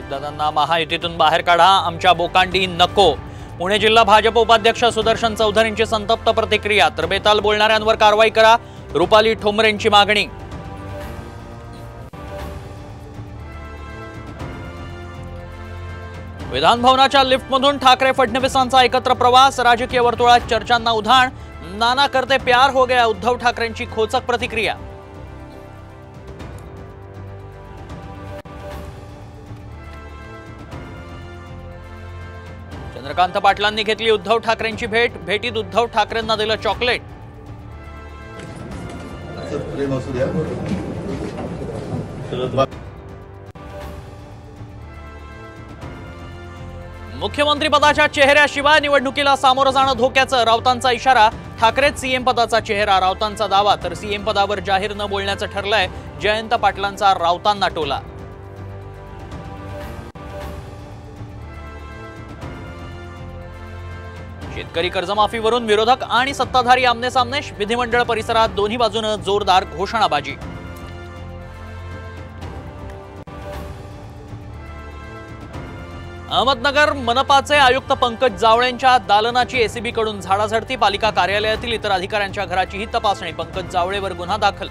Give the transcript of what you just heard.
अजितदादांना महायुतीतून बाहेर काढा, आमच्या बोकांडी नको। पुणे जिल्हा भाजप उपाध्यक्ष सुदर्शन चौधरींची संतप्त प्रतिक्रिया। तर बेताल बोलणाऱ्यांवर कारवाई करा, रुपाली ठोंबरेंची मागणी। विधानभवनाच्या लिफ्टमधून ठाकरे फडणवीसांचा एकत्र प्रवास। राजकीय वर्तुळात चर्चांना उधाण। नाना करते प्यार हो गया, उद्धव ठाकरेंची खोचक प्रतिक्रिया। चंद्रकांत पाटलांनी घेतली उद्धव ठाकरेंची भेट। भेटीत उद्धव ठाकरेंना दिलं चॉकलेट। मुख्यमंत्री पदाच्या चेहऱ्याशिवाय निवडणुकीला सामोरं जाणं धोक्याचं, राऊतांचा इशारा। ठाकरेच सीएम पदाचा चेहरा, राऊतांचा दावा। तर सीएम पदावर जाहीर न बोलण्याचं ठरलंय, जयंत पाटलांचा राऊतांना टोला। शेतकरी कर्जमाफीवरून विरोधक आणि सत्ताधारी आमनेसामने। विधिमंडळ परिसरात दोन्ही बाजूने जोरदार घोषणाबाजी। अहमदनगर मनपाचे आयुक्त पंकज जावळेंच्या दालनाची एसीबी कडून झाडाझडती। पालिका कार्यालयातील इतर अधिकाऱ्यांच्या घराचीही तपासणी। पंकज जावळेवर गुन्हा दाखल।